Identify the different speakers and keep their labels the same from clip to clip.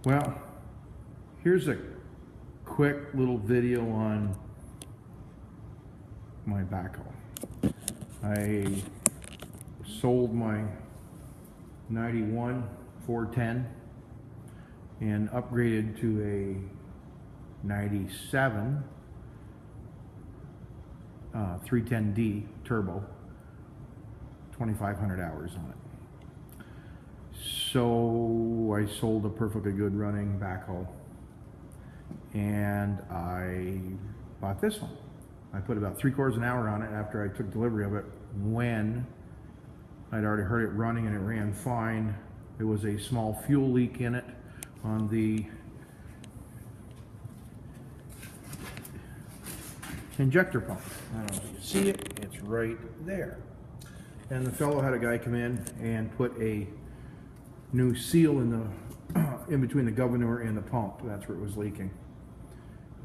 Speaker 1: Well, here's a quick little video on my backhoe. I sold my 91 410 and upgraded to a 97 310D turbo, 2,500 hours on it. So I sold a perfectly good running backhoe and I bought this one. I put about 3/4 of an hour on it after I took delivery of it, when I'd already heard it running and it ran fine. There was a small fuel leak in it on the injector pump. I don't know if you can see it, it's right there. And the fellow had a guy come in and put a new seal in the in between the governor and the pump. That's where it was leaking.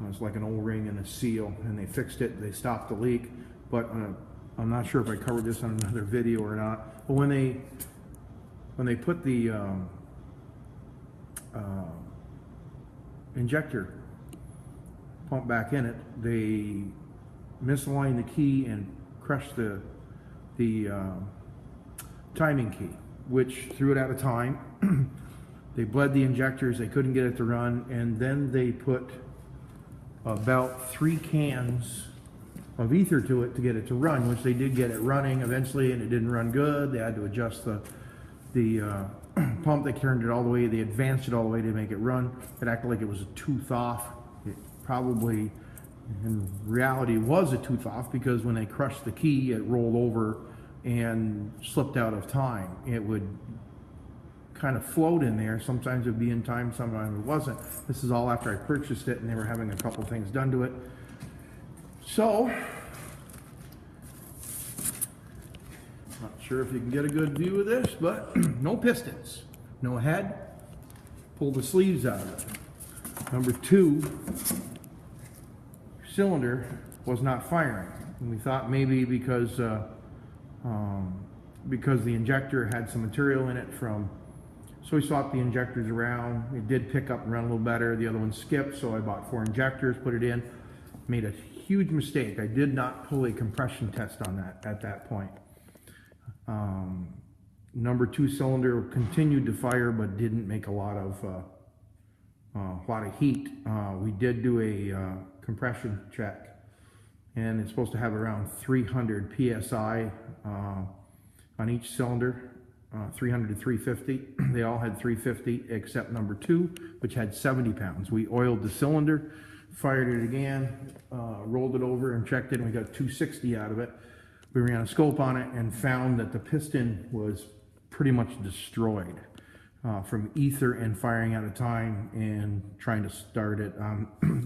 Speaker 1: It was like an O-ring and a seal, and they fixed it. They stopped the leak, but I'm not sure if I covered this on another video or not. But when they put the injector pump back in it, they misaligned the key and crushed the timing key, which threw it out of time. They bled the injectors, they couldn't get it to run, and then they put about 3 cans of ether to it to get it to run, which they did get it running eventually, and it didn't run good. They had to adjust the pump. They turned it all the way, they advanced it all the way to make it run. It acted like it was a tooth off. It probably, in reality, was a tooth off, because when they crushed the key, it rolled over and slipped out of time. It would kind of float in there. Sometimes it would be in time, sometimes it wasn't. This is all after I purchased it and they were having a couple things done to it. So, not sure if you can get a good view of this, but no pistons, no head. Pull the sleeves out of it. Number 2 cylinder was not firing. And we thought maybe because the injector had some material in it from, so we swapped the injectors around. It did pick up and run a little better. The other one skipped, so I bought 4 injectors, put it in. Made a huge mistake. I did not pull a compression test on that at that point. Number 2 cylinder continued to fire, but didn't make a lot of heat. We did do a compression check, and it's supposed to have around 300 psi on each cylinder. 300 to 350. They all had 350 except number 2, which had 70 pounds. We oiled the cylinder, fired it again, rolled it over and checked it, and we got 260 out of it. We ran a scope on it and found that the piston was pretty much destroyed from ether and firing out of time and trying to start it.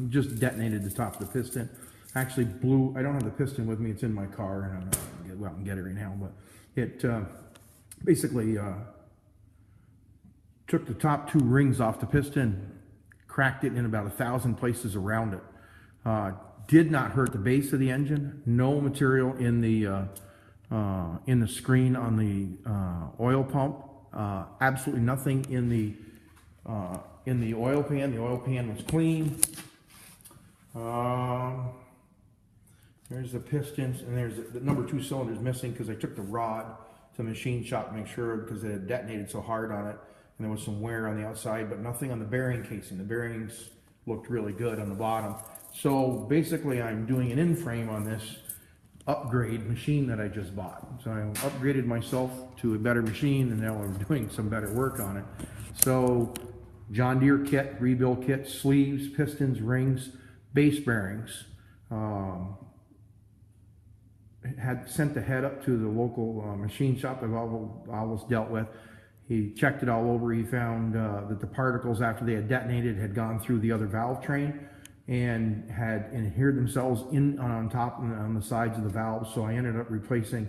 Speaker 1: Just detonated the top of the piston. Actually blew, I don't have the piston with me, it's in my car, and I'm going to go out and get it right now, but it basically took the top 2 rings off the piston, cracked it in about 1,000 places around it. Did not hurt the base of the engine. No material in the screen on the oil pump. Absolutely nothing in the oil pan. The oil pan was clean. There's the pistons, and there's the number 2 cylinder is missing because I took the rod to the machine shop to make sure, because it had detonated so hard on it, and there was some wear on the outside, but nothing on the bearing casing. The bearings looked really good on the bottom. So basically I'm doing an in-frame on this upgrade machine that I just bought. So I upgraded myself to a better machine, and now I'm doing some better work on it. So John Deere kit, rebuild kit, sleeves, pistons, rings, base bearings. Had sent the head up to the local machine shop I've always dealt with. He checked it all over. He found that the particles, after they had detonated, had gone through the other valve train and had adhered themselves in on top and on the sides of the valves. So I ended up replacing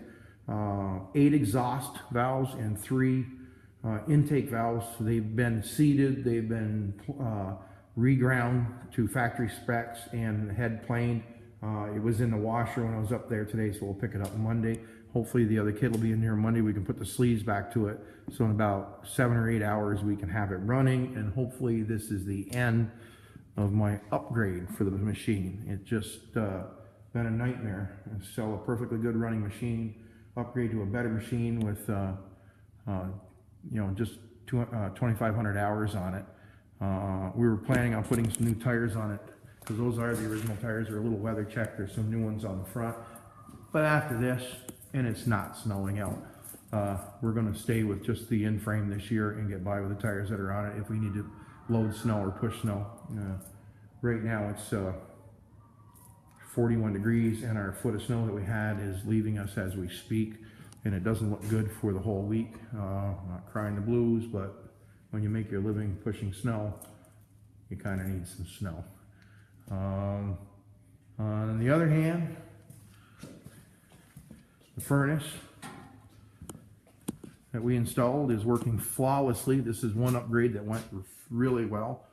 Speaker 1: 8 exhaust valves and 3 intake valves. They've been seated, they've been reground to factory specs and head planed. It was in the washer when I was up there today, so we'll pick it up Monday. hopefully the other kid will be in here Monday. We can put the sleeves back to it. So in about 7 or 8 hours, we can have it running, and hopefully this is the end of my upgrade for the machine. It just been a nightmare. Sell a perfectly good running machine, upgrade to a better machine with just 2,500 hours on it. We were planning on putting some new tires on it, because those are the original tires. They're a little weather checked. There's some new ones on the front. But after this, and it's not snowing out, we're going to stay with just the in-frame this year and get by with the tires that are on it if we need to load snow or push snow. Right now it's 41 degrees, and our foot of snow that we had is leaving us as we speak, and it doesn't look good for the whole week. Not crying the blues, but when you make your living pushing snow, you kind of need some snow. On the other hand, the furnace that we installed is working flawlessly. This is one upgrade that went really well.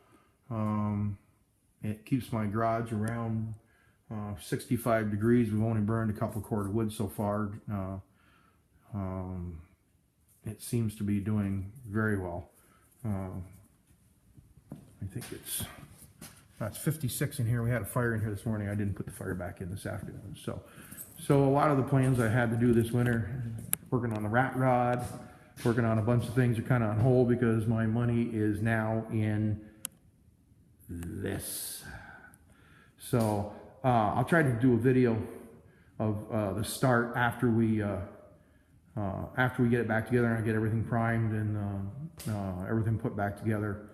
Speaker 1: It keeps my garage around 65 degrees. We've only burned a couple cord of wood so far. It seems to be doing very well. I think it's 56 in here. We had a fire in here this morning. I didn't put the fire back in this afternoon. So a lot of the plans I had to do this winter, working on the rat rod, working on a bunch of things, are kind of on hold because my money is now in this. So I'll try to do a video of the start after we get it back together and I get everything primed and everything put back together.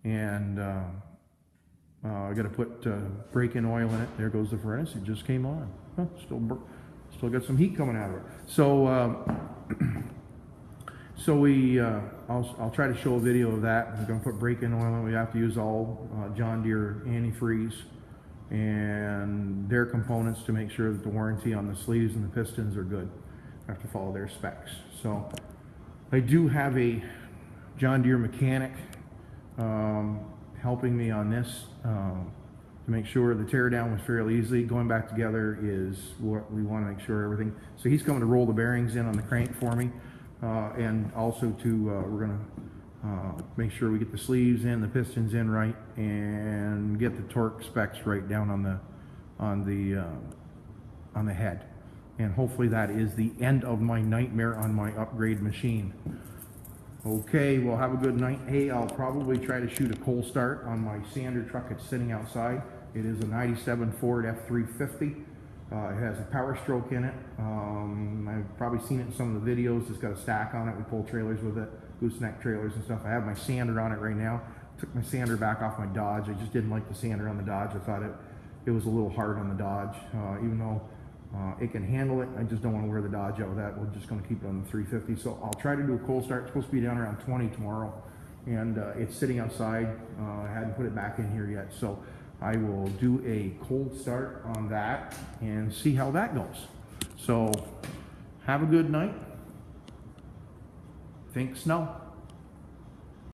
Speaker 1: And I got to put break-in oil in it. There goes the furnace. It just came on. Huh, still got some heat coming out of it. So I'll try to show a video of that. We're going to put break-in oil in. We have to use all John Deere antifreeze and their components to make sure that the warranty on the sleeves and the pistons are good. I have to follow their specs. So I do have a John Deere mechanic helping me on this to make sure the tear down was fairly easy. Going back together is what we want to make sure everything. So he's coming to roll the bearings in on the crank for me, and also to we're going to make sure we get the sleeves in, the pistons in right, and get the torque specs right down on the head. And hopefully that is the end of my nightmare on my upgrade machine. Okay, well, have a good night. Hey, I'll probably try to shoot a cold start on my sander truck. It's sitting outside. It is a 97 Ford F350. It has a Power Stroke in it. I've probably seen it in some of the videos. It's got a stack on it. We pull trailers with it, gooseneck trailers and stuff. I have my sander on it right now. Took my sander back off my Dodge. I just didn't like the sander on the Dodge. I thought it was a little hard on the Dodge, even though it can handle it. I just don't want to wear the Dodge out of that. We're just going to keep it on the 350. So I'll try to do a cold start. It's supposed to be down around 20 tomorrow, and it's sitting outside. I hadn't put it back in here yet, so I will do a cold start on that and see how that goes. So have a good night. Think snow.